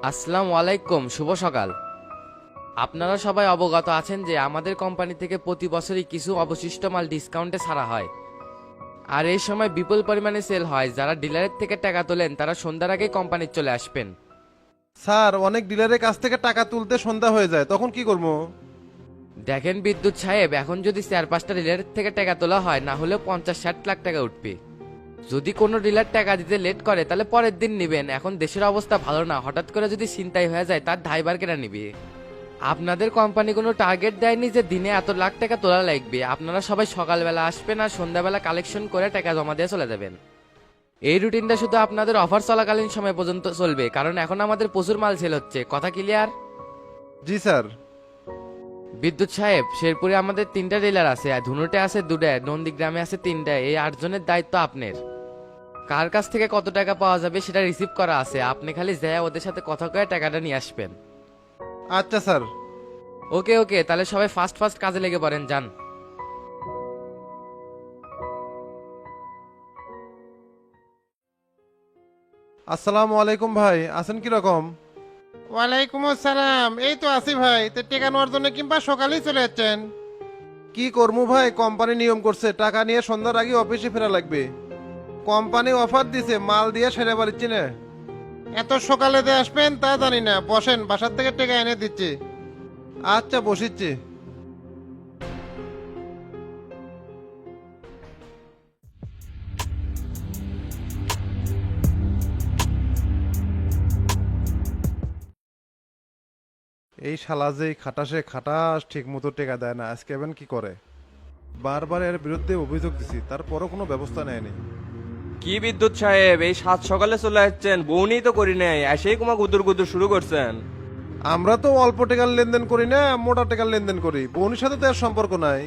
আসসালামু আলাইকুম, শুভ সকাল। আপনারা সবাই অবগত আছেন যে আমাদের কোম্পানি থেকে প্রতি বছরই কিছু অবশিষ্ট মাল ডিসকাউন্টে ছাড়া হয়। আর এই সময় বিপুল পরিমাণে সেল হয়। যারা ডিলারের থেকে টাকা তোলেন তারা সন্ধ্যার আগে কোম্পানির চলে আসবেন। স্যার, অনেক ডিলারের কাছ থেকে টাকা তুলতে সন্ধ্যা হয়ে যায়, তখন কি করবো? দেখেন বিদ্যুৎ সাহেব, এখন যদি 4-5টা ডিলারের থেকে টাকা তোলা হয় না হলেও 50-60 লাখ টাকা উঠবে। যদি কোনো ডিলার টাকা দিতে লেট করে তাহলে পরের দিন নেবেন। এখন দেশের অবস্থা ভালো না, হঠাৎ করে যদি ছিনতাই হয়ে যায় তার দায়ভার কেনা নিবে? আপনাদের কোম্পানি কোনো টার্গেট দেয়নি যে দিনে এত লাখ টাকা তোলা লাগবে। আপনারা সবাই সকালবেলা আসবেন আর সন্ধ্যাবেলা কালেকশন করে টাকা জমা দিয়ে চলে যাবেন। এই রুটিনটা শুধু আপনাদের অফার চলাকালীন সময় পর্যন্ত চলবে, কারণ এখন আমাদের প্রচুর মাল সেল হচ্ছে। কথা ক্লিয়ার? জি স্যার। বিদ্যুৎ সাহেব, শেরপুরে আমাদের 3টা ডিলার আছে, আর ধুনুটে আছে 2টা, নন্দীগ্রামে আছে 3টা। এই 8 জনের দায়িত্ব আপনার। কার কাছ থেকে কত টাকা পাওয়া যাবে সেটা রিসিভ করা আছে, আপনি খালি যায় ওদের সাথে কথা কয়ে টাকাটা নিয়ে আসবেন। আচ্ছা স্যার। ওকে ওকে, তাহলে সবাই ফাস্ট ফাস্ট কাজে লেগে পড়েন, যান। আসসালামু আলাইকুম ভাই, আছেন কি রকম? ওয়ালাইকুম আসসালাম। এই তো আছি ভাই। তো টেকা নেওয়ার জন্য কিংবা সকালেই চলে যাচ্ছেন? কি করবো ভাই, কোম্পানি নিয়ম করছে টাকা নিয়ে সন্ধ্যার আগে অফিসে ফেরা লাগবে। কোম্পানি অফার দিছে, মাল দিয়ে সেরে পারছি না। এত সকালে দিয়ে আসবেন তা জানি না, বসেন, বাসার থেকে টেকা এনে দিচ্ছি। আচ্ছা, বসিচ্ছি। এই শালা যে খাটাসে খাটাস ঠিক মতো টেকা দেয় না, আজকে এবেন কি করে? বারবার এর বিরুদ্ধে অভিযোগ দিছি, তারপরও কোনো ব্যবস্থা নেয়নি। কি বিদ্যুৎ সাহেব, এই 7 সকালে চলে যাচ্ছেন? বউনি তো করি নাই, এসেই কুমা গুদুর গুদুর শুরু করছেন। আমরা তো অল্প টাকার লেনদেন করি না, মোটা টাকার লেনদেন করি। বোনের সাথে তো এর সম্পর্ক নাই।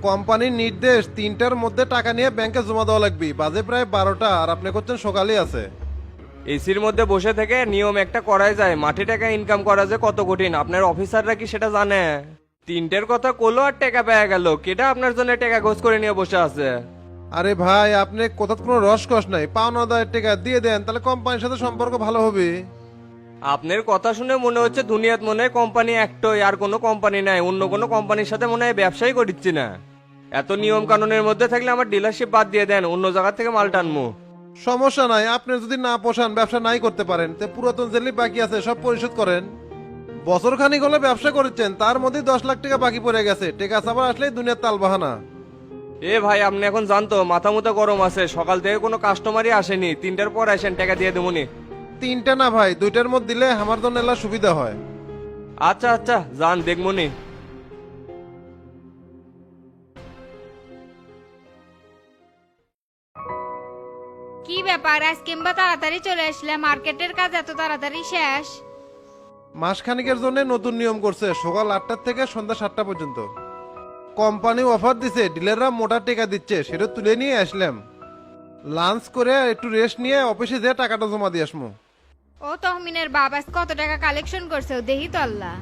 কোম্পানির নির্দেশ 3টার মধ্যে টাকা নিয়ে ব্যাংকে জমা দেওয়া লাগবে। বাজে প্রায় 12টা, আর আপনি করছেন সকালেই আছে। এসির মধ্যে বসে থেকে নিয়ম একটা করাই যায়, মাঠে টাকা ইনকাম করা যে কত কঠিন আপনার অফিসাররা কি সেটা জানে? 3টের কথা কলো আর টাকা পেয়ে গেল, কেটা আপনার জন্য টাকা গোছ করে নিয়ে বসে আছে? আরে ভাই, আপনি কোথাও কোনো রসকস নাই, পাওনা দায়ের টাকা দিয়ে দেন, তাহলে কোম্পানির সাথে সম্পর্ক ভালো হবে। আপনার কথা শুনে মনে হচ্ছে দুনিয়াত মনে হয় কোম্পানি একটাই, আর কোনো কোম্পানি নাই। অন্য কোনো কোম্পানির সাথে মনে হয় ব্যবসাই করিচ্ছি না। এত নিয়ম কানুনের মধ্যে থাকলে আমার ডিলারশিপ বাদ দিয়ে দেন, অন্য জায়গা থেকে মাল টানমু। সমস্যা নাই, আপনি যদি না পোষান, ব্যবসা নাই করতে পারেন, তে পুরাতন জেলি বাকি আছে সব পরিশোধ করেন। বছর খানিক হলে ব্যবসা করেছেন, তার মধ্যে 10 লাখ টাকা বাকি পড়ে গেছে। টাকা চাবার আসলেই দুনিয়ার তাল বাহানা। এ ভাই, আপনি এখন জানতো মাথা মুথা গরম আছে, সকাল থেকে কোনো কাস্টমারই আসেনি। 3টার পর আসেন, টাকা দিয়ে দেবনি। 3টা না ভাই, 2টার মধ্যে দিলে আমার জন্য এলা সুবিধা হয়। আচ্ছা আচ্ছা, যান দেখমনি। কি ব্যাপার, আজ কিংবা তাড়াতাড়ি চলে আসলে? মার্কেটের কাজ এত তাড়াতাড়ি শেষ? মাসখানিকের জন্য নতুন নিয়ম করছে, সকাল 8টার থেকে সন্ধ্যা 7টা পর্যন্ত। কোম্পানি অফার দিছে, ডিলাররা মোটা টাকা দিচ্ছে, সেটা তুলে নিয়ে আসলাম। লাঞ্চ করে একটু রেস্ট নিয়ে অফিসে যেয়ে টাকাটা জমা দিয়ে আসমু। ও তহমিনের বাবা আজ কত টাকা কালেকশন করছে ও দেহি তো আল্লাহ।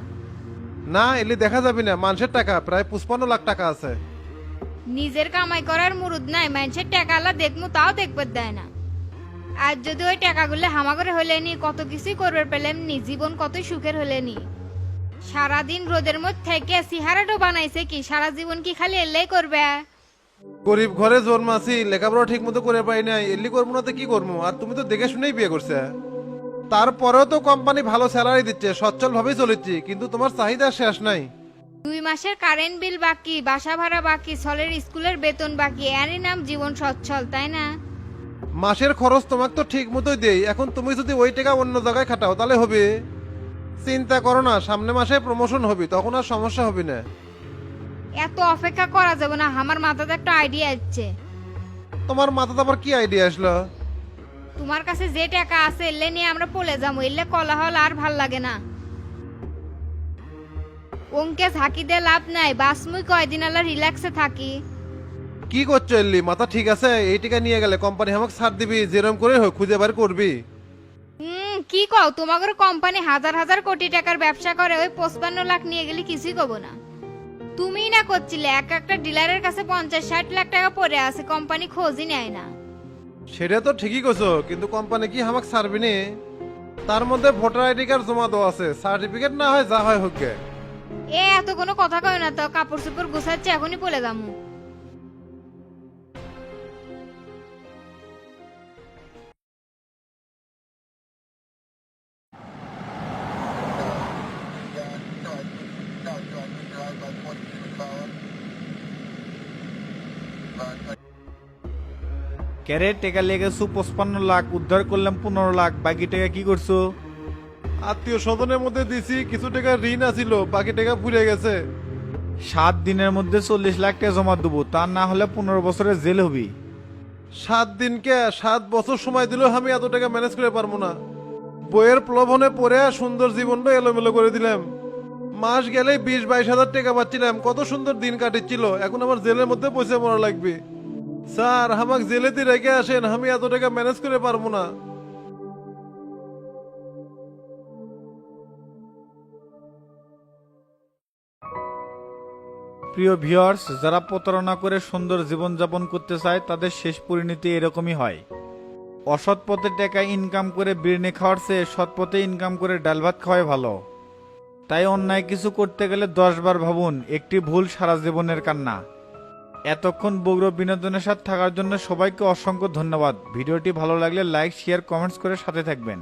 না এলে দেখা যাবে না, মানুষের টাকা প্রায় 55 লাখ টাকা আছে। নিজের কামাই করার মুরুদ নাই, মানুষের টাকা আল্লাহ দেখমু তাও দেখবার দেয় না। আজ যদি ওই টাকাগুলো হামাগরে হলেনি, কত কিছুই করবে পেলেম নি, জীবন কত সুখের হলেনি। সারাদিন রোদের মধ্যে থেকে সিহারাটো বানাইছে কি, সারা জীবন কি খালি এলেই করবে? গরিব ঘরে জন্মাছি, লেখাপড়া ঠিক মতো করে পাই নাই, এলি করবো না তো কি করবো? আর তুমি তো দেখে শুনেই বিয়ে করছে। তারপরেও তো কোম্পানি ভালো স্যালারি দিচ্ছে, সচ্ছল ভাবেই চলেছি, কিন্তু তোমার চাহিদা শেষ নাই। 2 মাসের কারেন্ট বিল বাকি, বাসা ভাড়া বাকি, ছেলের স্কুলের বেতন বাকি, এরই নাম জীবন সচ্ছল, তাই না? মাসের খরচ তোমাকে তো ঠিক মতোই দেই, এখন তুমি যদি ওই টাকা অন্য জায়গায় খাটাও তাহলে হবে? চিন্তা করো না, সামনে মাসে প্রমোশন হবে, তখন আর সমস্যা হবে না। এত অপেক্ষা করা যাবে না, আমার মাথাতে একটা আইডিয়া আসছে। তোমার মাথাতে আবার কি আইডিয়া আসলো? তোমার কাছে যে টাকা আছে এলে নিয়ে আমরা পলে যাবো, এলে কলাহল আর ভাল লাগে না। অঙ্কে ঝাঁকি দিয়ে লাভ নাই, বাসমুই কয়দিন আল্লাহ রিল্যাক্সে থাকি। কি করছো এল্লি, মাথা ঠিক আছে? এই টাকা নিয়ে গেলে কোম্পানি আমাকে ছাড় দিবি, যেরকম করে হোক খুঁজে বার করবি। কি কও, তোমাদের কোম্পানি হাজার হাজার কোটি টাকার ব্যবসা করে, ওই 55 লাখ নিয়ে গেলে কিছুই কব না। তুমিই না করছিলে, এক একটা ডিলারের কাছে 50-60 লাখ টাকা পড়ে আছে, কোম্পানি খোঁজই নেয় না। সেটা তো ঠিকই করছো, কিন্তু কোম্পানি কি আমাকে ছাড়বি নি? তার মধ্যে ভোটার আইডি কার্ড জমা দেওয়া আছে, সার্টিফিকেট না হয় যা হয় হোক গে। এত কোনো কথা কয় না তো, কাপড় চোপড় গোছাচ্ছে, এখনই বলে দামু। ক্যারে টেকা লেগেছু 55 লাখ, উদ্ধার করলাম 15 লাখ, বাকি টাকা কি করছো? আত্মীয় স্বজনের মধ্যে দিছি, কিছু টাকা ঋণ আছিল, বাকি টাকা ভুলে গেছে। 7 দিনের মধ্যে 40 লাখ টাকা জমা দেবো, তা না হলে 15 বছরের জেল হবি। 7 দিনকে 7 বছর সময় দিলেও আমি এত টাকা ম্যানেজ করে পারবো না। বইয়ের প্রলোভনে পড়ে সুন্দর জীবনটা এলোমেলো করে দিলাম। মাস গেলেই 20-22 হাজার টাকা পাচ্ছিলাম, কত সুন্দর দিন কাটিচ্ছিল, এখন আমার জেলের মধ্যে পয়সা মরা লাগবে। স্যার আমাকে জেলেতে রেখে আসেন, আমি এত টাকা ম্যানেজ করে পারবো না। প্রিয় ভিউয়ার্স, যারা প্রতারণা করে সুন্দর জীবনযাপন করতে চায় তাদের শেষ পরিণতি এরকমই হয়। অসৎ পথে টাকা ইনকাম করে বিরিয়ানি খাওয়ার চেয়ে সৎ পথে ইনকাম করে ডাল ভাত খাওয়াই ভালো। তাই অন্যায় কিছু করতে গেলে 10 বার ভাবুন, একটি ভুল সারা জীবনের কান্না। এতক্ষণ বগুড়া বিনোদনের সাথে থাকার জন্য সবাইকে অসংখ্য ধন্যবাদ। ভিডিওটি ভালো লাগলে লাইক, শেয়ার, কমেন্টস করে সাথে থাকবেন।